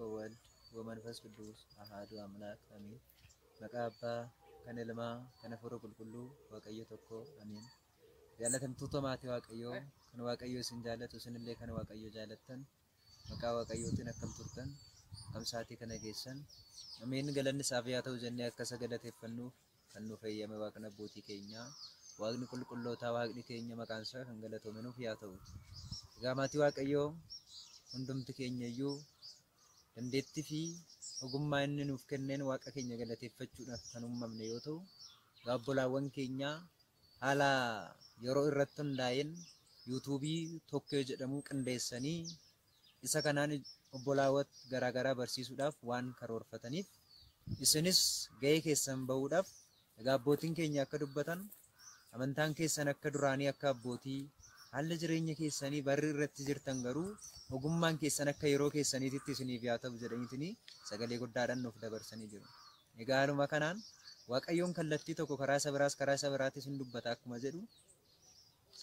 ወወልድ ወመንፈስ ቅዱስ አሐዱ አምላክ አሜን። መቃባ ከነልማ ከነፈሮ ቁልቁሉ ወቀዮ ተኮ አሜን። ያለተምቱቶ ማቲ ዋቀዮ ከነ ዋቀዮ ሲንጃለቱ ስንሌ ከነ ዋቀዮ ጃለተን መቃ ዋቀዮትን አከምቱርተን አምሳቲ ከነጌሰን አሜን። ገለንስ አብያተው ጀነ ከሰገለቴፈኑ ከኑ ፈየመ ዋቅነ ቦቲ ከኛ ዋግኒ ቁልቁሎታ ዋግኒ ከኛ መቃንሰ ከንገለቶ ምኑ ፍያተው ጋማቲ ዋቀዮ ሁንዱምት ከኛዩ dandeetti fi ogummaa inni nuuf kenneen waaqa keenya galateeffachuudhaaf kan uumamne yoo ta'u, gaabbolaawwan keenya haala yeroo irratti hundaa'een yuutuubii tokko jedhamu qindeessanii isa kanaan obbolaawwan garaagaraa barsiisuudhaaf waan karoorfataniif isinis gahee keessan bahuudhaaf gaabbootiin keenya akka dubbatan amantaan keessan akka duraanii akka abbootii haalli jireenya keessanii barri irratti jirtan garuu ogummaan keessan akka yeroo keessaniitti isiniif yaa ta'u jedhaniitini sagalee guddaadhaan nuuf dabarsanii jiru. Egaa haaluma kanaan Waaqayyoon kallattii tokko karaa sabiraatti isin dubbata akkuma jedhu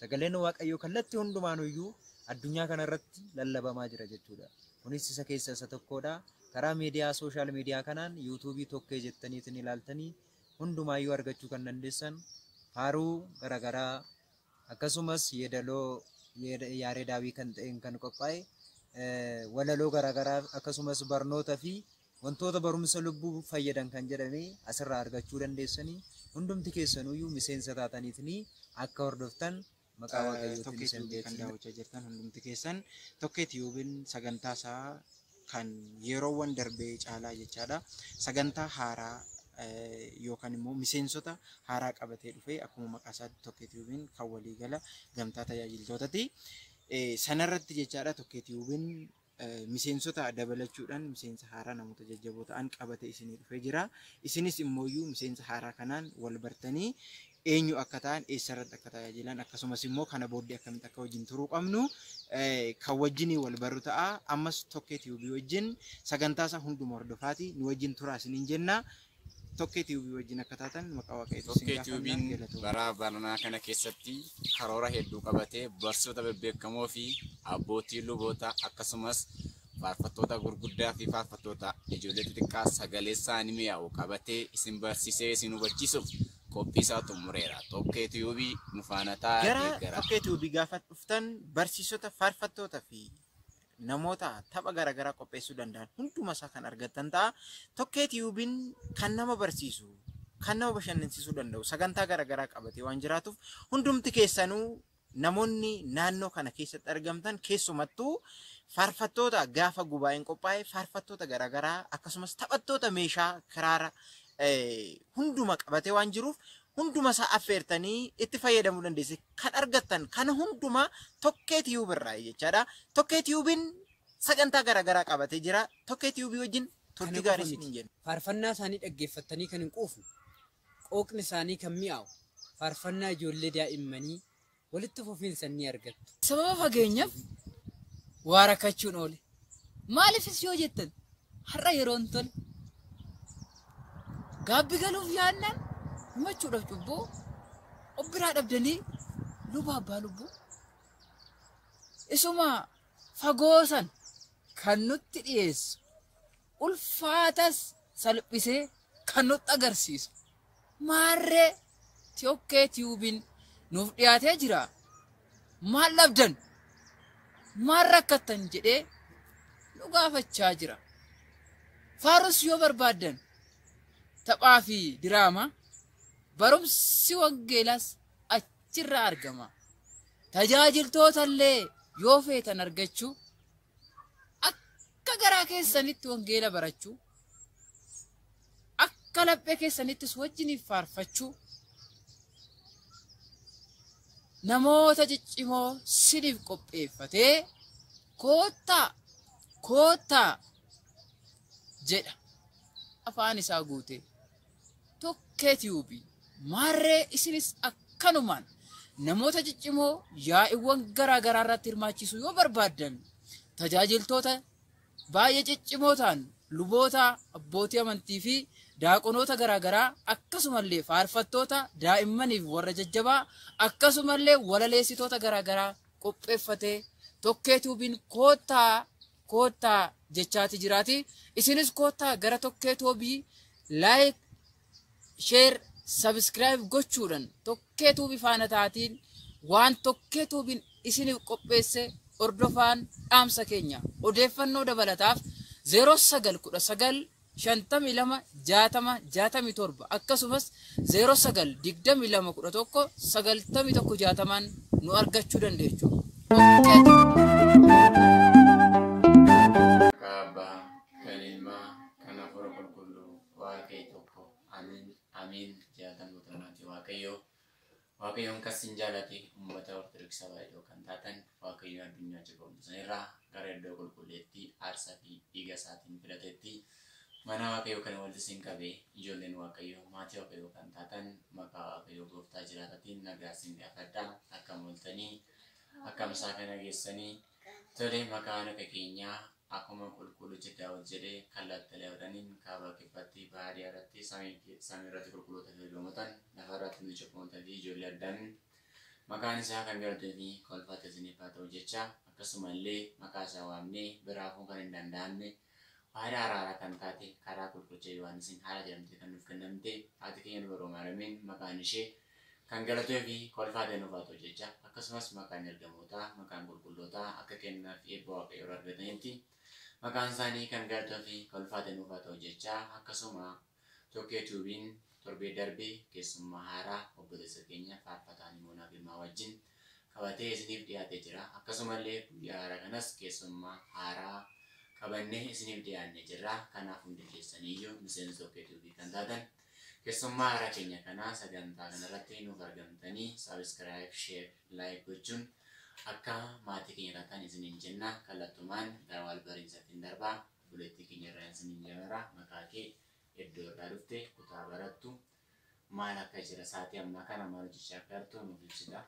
sagaleen Waaqayyoo kallattii hundumaanuyyuu addunyaa kanarratti lallabamaa jira jechuudha. Kunis isa keessa isa tokkodha. Karaa miidiyaa sooshaal miidiyaa kanaan yuutuubii tokkee jettaniitiin ilaaltanii hundumaayyuu argachuu kan dandeessan faaruu garaagaraa akkasumas yeedaloo yaaredaawii kan ta'een kan qophaa'e walaloo garaagaraa akkasumas barnoota fi wantoota barumsa lubbuu fayyadan kan jedhame asirraa argachuu dandeessanii hundumti keessanuyyuu miseensa taataniitiin akka hordoftan maqaa Waaqayyootiin isin kan daawwachaa jirtan hundumti keessan tokkeet yuubin sagantaa isaa kan yeroowwan darbee caalaa jechaadha. Sagantaa haaraa yookaan immoo miseensota haaraa qabatee dhufe akkuma maqaa isaatti tokkeet yuubin kan waliigala gamtaa tajaajiltootati. Sanarratti jechaadha tokkeet yuubin miseensota dabalachuudhaan miseensa haaraa namoota jajjaboo ta'an qabatee isinii dhufee jira. Isinis immooyyuu miseensa haaraa kanaan wal bartanii eenyu akka ta'an eessarratti akka tajaajilan akkasumas immoo kana booddee akkamitti akka wajjin turuu qabnu kan wajjinii wal baru ta'a. Ammas tokkeet yuubii wajjin sagantaa isaa hunduma hordofaati nu wajjin turaa isiniin jenna. Tokkeet yuubii wajjin akka taatan maqaa Waaqayyootiin Tokkeet yuubiin bara barnaa kana keessatti karoora hedduu qabatee barsiisota bebbeekamoo fi abbootii luboota akkasumas faarfattoota gurguddaa fi faarfattoota ijoollee xixiqqaa sagalee isaanii mi'aawu qabatee isin barsiisee isin hubachiisuuf qophii isaa xumureera. Tokkeet yuubii nu faana taa'aa gara tokkeet yuubii gaafa dhuftan barsiisota faarfattoota fi namoota tapha garaagaraa qopheessuu danda'an hunduma isaa kan argattan ta'a. Tokkeet yuubiin kan nama barsiisu kan nama bashannansiisuu danda'u sagantaa garaagaraa qabatee waan jiraatuuf hundumti keessanuu namoonni naannoo kana keessatti argamtan keessumattuu faarfattoota gaafa gubaa'een qophaa'e faarfattoota garaagaraa akkasumas taphattoota meeshaa kiraara hunduma qabatee waan jiruuf hunduma isaa affeertanii itti fayyadamuu dandeesse kan argattan kana hunduma tokkeet yuubirraa jechaadha. Tokkeet yuubiin sagantaa garaagaraa qabatee jira. Tokkeet yuubii wajjin turtii gaarii isiniin jenna. Faarfannaa isaanii dhaggeeffatanii kan hin quufne qooqni isaanii kan mi'aawu faarfannaa ijoollee daa'immanii walitti fufiinsa ni argattu. Sababa fageenyaaf waa rakkachuun oole. Maaliifis yoo jettan har'a yeroon tole gaabbi galuuf yaannaan himachuudhaaf cubbuu obbiraa dhabdanii luba abbaa lubbuu isuma fagoosan kan nutti dhiyeessu ulfaatas salphisee kan nutti agarsiisu maarree tokkeet yuubiin nuuf dhiyaatee jira. Maal dhabdan maal rakkattan jedhee nu gaafachaa jira. Faarus yoo barbaaddan taphaa fi diraamaa barumsi wangeelaas achirraa argama. Tajaajiltoota illee yoo feetan argachuu akka garaa keessanitti wangeela barachuu akka laphee keessanittis wajjiniif faarfachuu namoota ciccimoo siniif qopheeffatee koottaa jedha afaan isaa guutee. Tokkeet yuubii maarree isinis akkanumaan namoota ciccimoo yaa'iiwwan garaagaraa irratti hirmaachisuu yoo barbaaddan tajaajiltoota baay'ee ciccimoo ta'an luboota abbootii amantii fi daaqonoota garaagaraa akkasumallee faarfattoota daa'immaniif warra jajjabaa akkasumallee walaleessitoota garaagaraa qopheeffatee tokkeet yuubiin koottaa jechaati jiraati. Isinis koottaa gara tokkee toobii like, share, subscribe gochuudhaan tokkee tuubii faana taatiin waan tokkee tuubiin isiniif qopheesse hordofaan dhaamsa keenya odeeffannoo dabalataaf 0919 52 60 67 akkasumas 0922 11 91 60 nu argachuu dandeessu. Kaaba kan ilmaa kan hafuura qulqulluu waaqayyo tokko amiin amiin jaalatamtoota maatii waaqayyoon kasin jaalate uummata ortodoksii baay'ee kan taatan waaqayyo addunyaa jibbamtu irraa gara iddoo qulqulleetti aarsaa fi dhiiga isaatiin filatetti mana waaqayyo kan walitti siin qabee ijoolleen waaqayyo maatii waaqayyo kan taatan maqaa waaqayyo gooftaa jiraatatiin nagaa siin gaafadhaa akkam ooltanii akkam isaa kana geessanii tolee maqaa naqa keenyaa akkuma qulqulluutti daawwat jedhee kallattilee hodhaniin kaaba kibbatti baadiyyaa irratti samii irratti qulqulloota fayyadamuudhaan lafa irratti nu cubbamoota fi ijoollee addaan maqaan isaa kan galtee fi kolfata isiniif haa ta'u jecha akkasumallee maqaa isaa waamnee biraafuu kan hin danda'amne waadaa araaraa kan taate karaa qulqullucha Yohaannisiin haala jedhamte kan nuuf kennamte haati keenya dubaroo Maariyaamiin maqaan ishee kan galatee fi kolfata nuuf haa ta'u jecha akkasumas maqaan ergamootaa maqaan qulqullootaa akka kennaaf eebba waaqayyoo argatanitti maqaan isaanii kan galatee fi kolfata nuuf haa ta'u jecha akkasuma tokkee tuubiin torbee darbee keessummaa haaraa obboleessa keenya faarfataa Nimoonaa Girmaa wajjin qabatee isiniif dhiyaatee jira. Akkasumallee guyyaa haaraa kanas keessummaa haaraa qabannee isiniif dhiyaannee jirra. Kanaaf hundi keessaniyyuu miseensa tokkee tuubii kan taatan keessummaa haaraa keenya kanaa sagantaa kanarratti nuuf argamtanii subscribe, share, like gochuun akka maatii keenya taatan isiniin jenna. Kallattumaan gara wal bariinsaatiin darbaa buleettii keenya irraa isiniin jabara maqaa kee iddoo irraa dhufte kutaa barattu maal akka jira sa'aatii ammaa kana maal hojjechaa akka jirtu nuuf ibsita.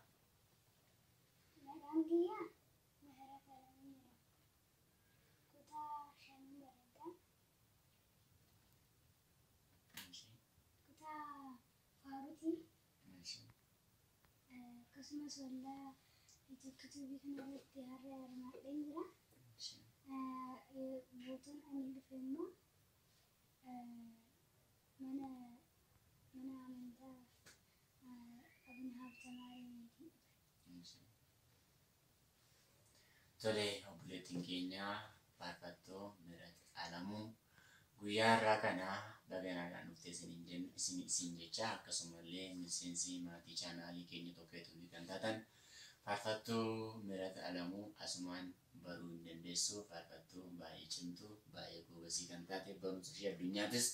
Akkasumas waldaa tokko tuubii kanarratti har'a hirmaadheen jira. Bootaan ani dhufe immoo mana amantaa Abuna Haabta Maariyaamiitiin dhufe. Tolee, obboleettiin keenya faarfattoo Mihirat Alamuu guyyaa irraa kana baganaadhaan dhuftee isin jecha akkasumallee miseensi maatii chaanaalii keenya tokkee tuubii kan taatan faarfattuu Mihirat Alamuu asumaan baruu hin dandeessu faarfattuu baay'ee cimtu baay'ee goobasii kan taate barumsa ishee addunyaatis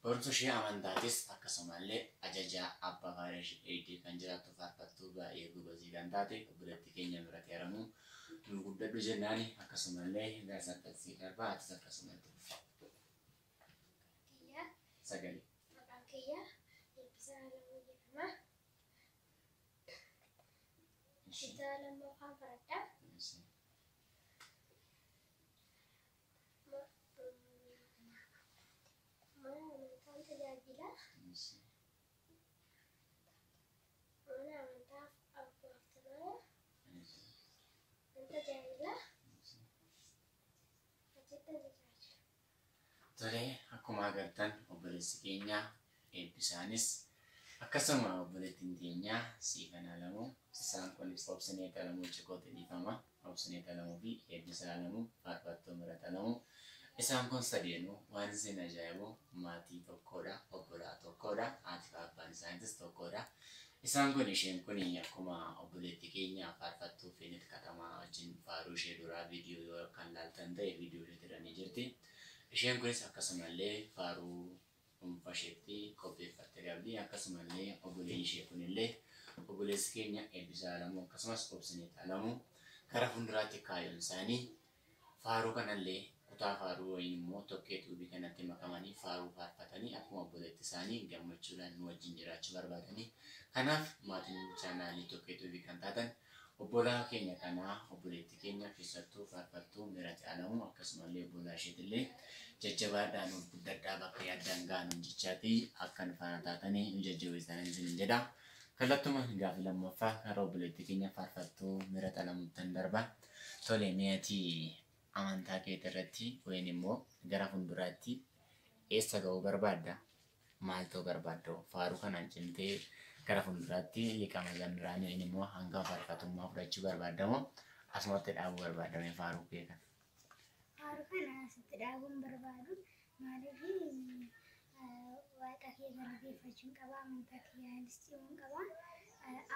barumsa ishee amantaatis akkasumallee ajajaa abbaa faayidaa ishee eegdee kan jiraattu faarfattuu baay'ee goobasii kan taate obboleettii keenya Mihirat Alamuu nu guddadhu jennaani akkasumallee gaazexaa taksii darbaa atis akkasumatti sagalee. Maqaan kiyya Eebbisaa Alamuu jedhama. Kutaa lammaffaan baradha. Mana amantaan tajaajila. Mana amantaaf abbooftumaa nan tajaajila. Achitti tajaajila. Tolee, akkuma agartan obboleessi keenya Eebbisaanis akkasuma obboleettiin keenya Siifan Alamuu isaan kun Obsineet Alamuu Chikootti dhiifama. Obsineet Alamuu fi Eebbisaa Alamuu faarfattuu Mihirat Alamuu isaan kun sadeenuu waan isin ajaa'ibu maatii tokkodha obbolaa tokkodha haati fi abbaan isaaniitis tokkodha. Isaan kun isheen kun akkuma obboleettii keenya faarfattuu Feenet Katamaa wajjin faaruu ishee duraa viidiyoo kan laaltan ta'e viidiyoo ishee jedhanii jirti. Isheen kunis akkasumallee faaruu dhuunfaa isheetti qopheeffattee qabdi. Akkasumallee obboleen ishee kunillee obboleessi keenya Eebbisaa Alamuu akkasumas Obsineet Alamuu karaa fuulduraatti kaayyoon isaanii faaruu kanallee kutaa faaruu wayii immoo tokkee tuubii kanatti makamanii faaruu faarfatanii akkuma obboleetti isaanii gammachuudhaan nu wajjin jiraachuu barbaadanii. Kanaaf maatiin chaanaalii tokkee tuubii kan taatan obbolaa keenya kanaa obboleetti keenya keessattuu faarfattuu Mihirat Alamuu akkasumallee obbolaa isheetillee jajjabaadhaan of guddadhaa bakka yaaddaan ga'an jechaati akkan faana taatanii nu jajjabeessan isin jedha. Kallattuma gaaffii lammaffaa karaa obboleetti keenya faarfattuu Mihirat Alamuutti darba. Tolee mi'aatii amantaa kee irratti wayin immoo gara fuulduraatti eessa ga'uu barbaadda? Maal ta'uu barbaadda? Faaruu kanaan cimtee gara fuulduraatti hiikama gandiraan wayin immoo hanga faarfatummaa fudhachuu barbaadda moo asumatti dhaabuu barbaadda faaruu kee kana? Faaruu kana asitti dhaabuun barbaadu maaliif waaqa kee galateeffachuun qaba, amantaa kee yaadachuu qaba.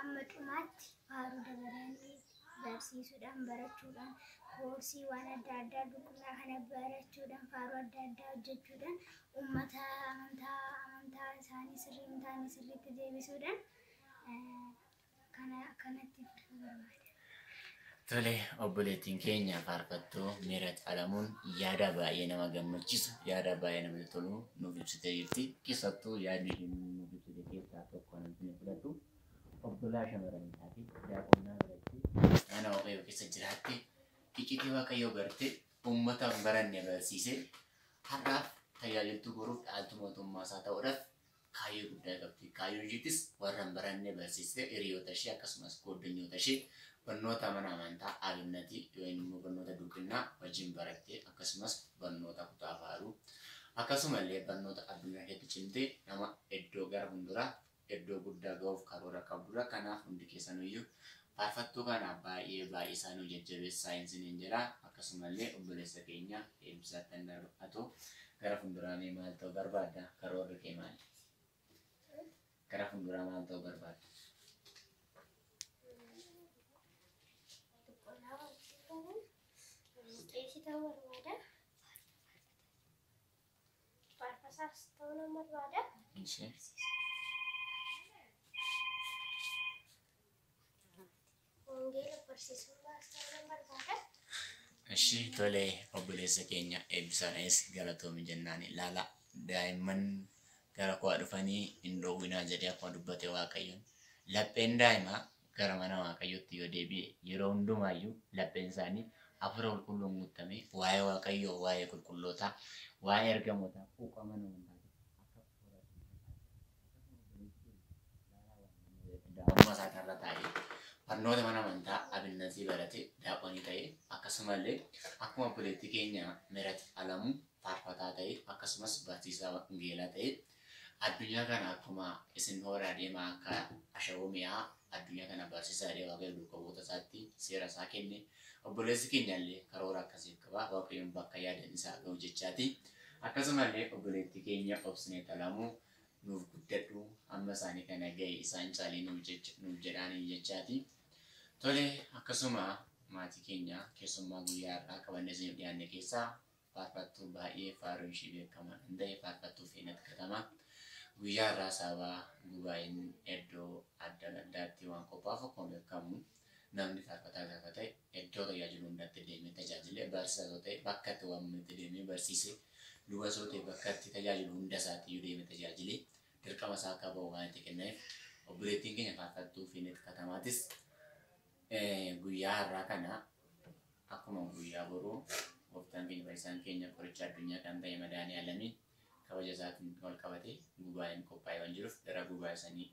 Amma dhumaatti faaruu dabalanii barsiisuudhaan barachuudhaan koorsii waan adda addaa dubbifnaa kana barachuudhaan faaruu adda addaa hojjechuudhaan uummata amantaa isaanii sirrii hin taane sirriitti deebisuudhaan kanatti barbaada. Tole, obboleettiin keenya faarfattuu Miirat Alamuun yaada baay'ee nama gammachiisu, yaada baay'ee namatti tolu nuuf ibsitee jirti. Keessattuu yaadni nuuf ibsite keessaa tokko namni fudhatu obbolaa shamarraniitaa fi daaqonnaa biratti mana waaqayyoo keessa jiraatti iccitii waaqayyoo barte uummata baranne barsiise har'aaf tajaajiltuu goruuf dhaaltu mootummaa isaa ta'uudhaaf kaayyoo guddaa qabdi. Kaayyoon isheetis warra baranne barsiiste hiriyoota ishee akkasumas goddanyoota ishee barnoota mana amantaa abinnatii yookiin immoo barnoota dubbinaa wajjin barattee akkasumas barnoota kutaa faaruu akkasumallee barnoota addunyaa keessatti cimtee nama iddoo gara hunduraa iddoo guddaa ga'uuf karoora qabdudha. Kanaaf hundi keessaniyyuu faarfattuu kana baay'ee isaanii jajjabeessaa saayinsiin hin jira. Akkasumallee obboleessa keenya eebbisaatti hin darbatu gara funduraa maal ta'uu barbaadda? Karoorri kee maali? Gara funduraa maal ta'uu barbaadda? Qeesii ta'uu barbaada. Faarfasaas ta'uu nan barbaada. Wangeela barsiisuudhaas ta'uu nan barbaada. Ishee tole, obboleessa keenya eebbisaanis galatoomi jennaan ilaala. Daa'imman gara koo dhufanii hin dhoowwinaa jedhee akkuma dubbate Waaqayyoon. Lapheen daa'imaa gara mana Waaqayyootti yoo deebi'e yeroo hundumaayyuu lapheen isaanii hafuura qulqulluun guutamee waa'ee Waaqayyoo, waa'ee qulqullootaa, waa'ee ergamootaa quuqama daa'ummaa isaa irra taa'ee barnoota mana amantaa abinnatii barate daaqonii ta'ee akkasumallee akkuma obboleettii keenya Miirat Alamuu faarfataa ta'ee akkasumas barsiisaa wangeelaa ta'ee addunyaa kana akkuma isin hooraa deemaa akka ashawoo mi'aa addunyaa kana barsiisaa deemaa Waaqayyo duukaa isaatti seera isaa kenne. Obboleessi keenyallee karoora akkasii qaba. Waaqayyoon bakka yaadan isaa ga'u jechaati. Akkasumallee obboleettii keenya Obsineet Alamuu nuuf guddadhu amma isaanii kana ga'e isaan caalii nuuf jedhaanii jechaati. Tole, akkasuma maatii keenya keessummaa guyyaa irraa qabannee isin dhiyaanne keessaa faarfattuu baay'ee faaruu ishee beekamaa kan ta'e faarfattuu Feenet Katamaa guyyaa irraa sababa gubaa'een iddoo adda addaatti waan qophaa'uuf akkuma beekamu namni faarfataa gaafa ta'e iddoo tajaajilu hundatti deemee tajaajile barsiisaa yoo ta'e bakka itti waamametti deemee barsiise luba yoo ta'e bakka itti tajaajilu hunda isaatti yoo deemee tajaajile dirqama isaa akka ba'u waan itti kenneef obboleettiin keenya faarfattuu Feenet Katamaatis guyyaa har'aa kana akkuma guyyaa boruu gooftaan keenya fayyisaan keenya qoricha addunyaa kan ta'e madaanii alamiin kabaja isaatiin wal qabate gubaa'een qophaa'ee waan jiruuf gara gubaa'ee sanii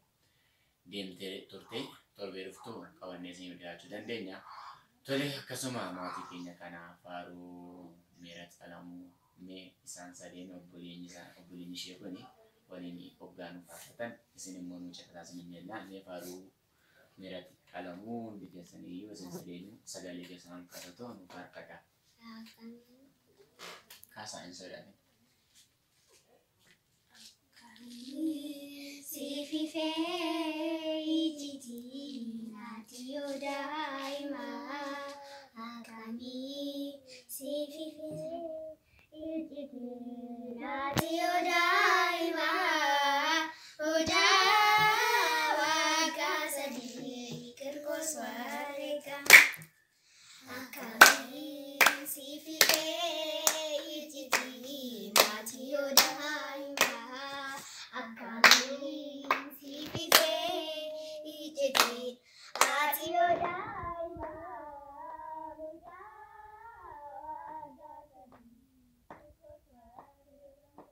deemtee turte torbee dhuftu qabannee isin dhiyaachuu dandeenya. Tole, akkasuma maatii keenya kana faaruu Miirat Alamuu mee isaan sadeen obboleen ishee kuni waliin hoggaanuu faarfatan isin immoo nu caqasaa isin jennaan mee faaruu Miirat Alamuu hundi keessaniyyuu isin sadeenuu sagalee keessan kadhatoo nu faarfadha. Kaasaa hin sodaanne. Sififee ijiti naati yoo daa'imaa akkamii sififee ijiti naati yoo daa'imaa odaa waaqa sadii kirkoos wareegama akkamii sififee ijiti naati yoo daa'imaa akkamii sififee ijiti naati yoo daa'imaa odaa waaqa sadii kirkoos wareegama.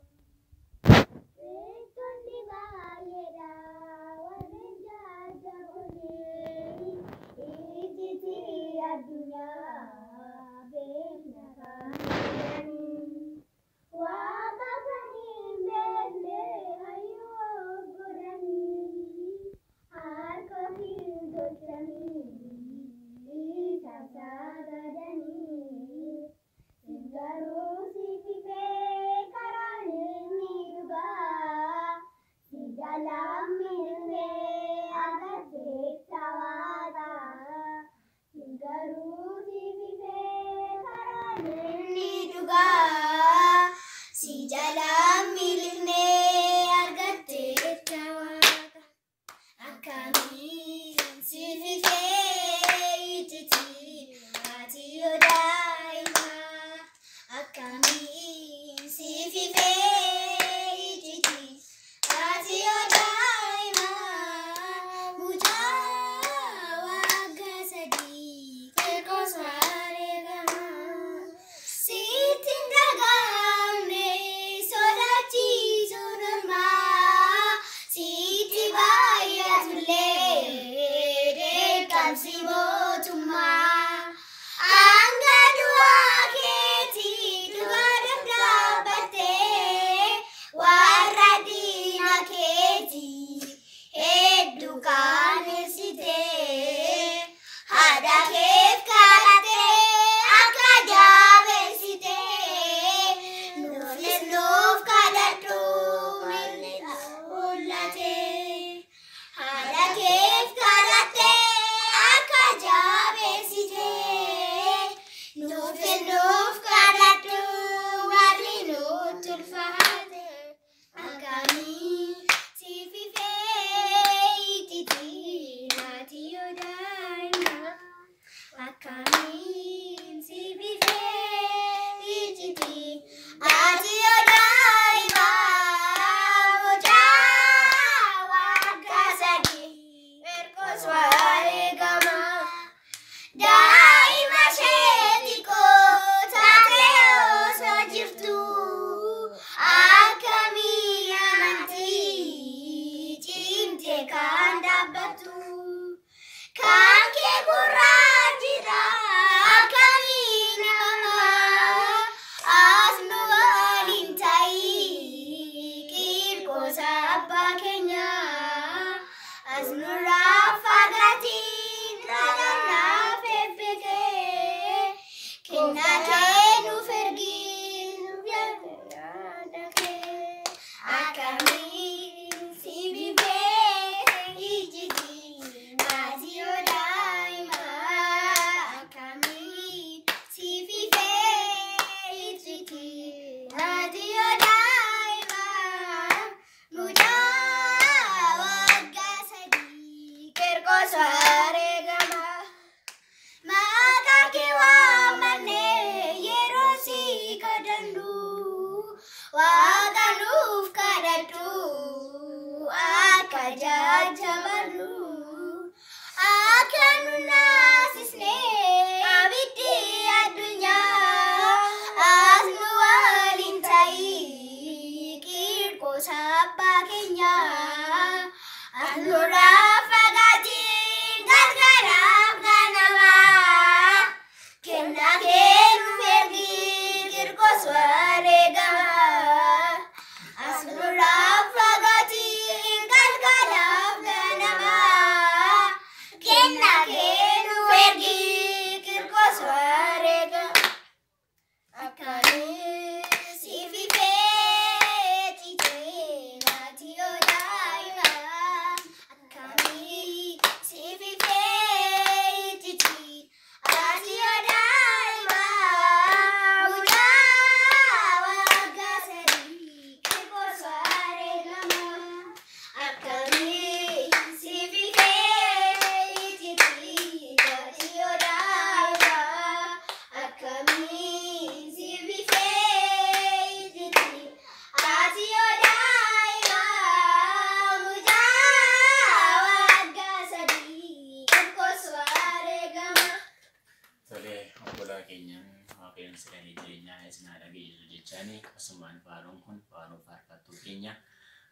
Asumaan faaruun kun faaruu faarfattuu keenya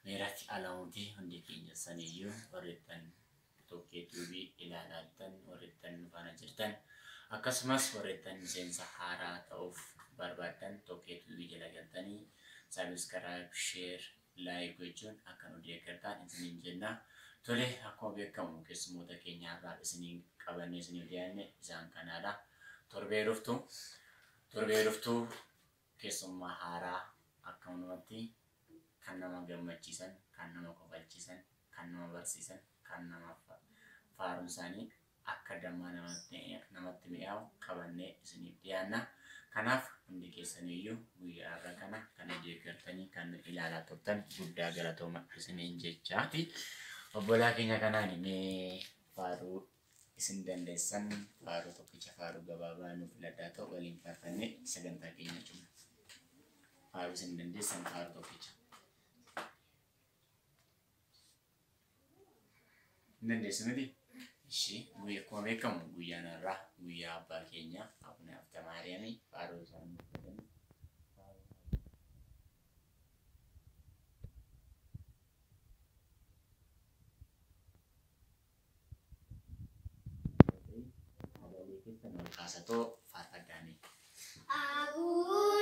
meeratti alamuutii hundi keenya saniyyuu warreettan tokkee tuubii ilaalaaltan warreettan faana jirtan akkasumas warreettan miseensa haaraa ta'uuf barbaadan tokkee tuubii jala galtanii sabiskaraayib sheer laayik gochuun akka nu deeggartan isiniin jenna. Tole akkuma beekamu keessummoota keenya irraa isiniin qabannee isiniif dhiyaanne isaan kanaadha. Torbee dhuftuu keessummaa haaraa akkanumatti kan nama gammachiisan, kan nama kofalchiisan, kan nama barsiisan, kan nama faaruun isaanii akka dammaa namatti mi'aawu qabannee isiniif dhiyaanna. Kanaaf hundi keessaniyyuu guyyaa irraa kana kan deeggartanii kan ilaalaa turtan guddaa galatooma isiniin jechaati. Obbolaa keenya kanaan mee faaruu isin dandeessan faaruu tokkicha faaruu gabaabaa nuuf laddaa ta'u waliin faarfannee sagantaa keenya cimna. faaruu isin dandeessan faaruu tokkicha. Hin dandeessu miti? Ishii guyyaa akkuma beekamu guyyaan irraa guyyaa abbaa keenya Abuna Hafta Maariyaamii faaruu isaanii fudhatan. Sagalee keessan ol kaasatoo faarfaddaanii. Abuur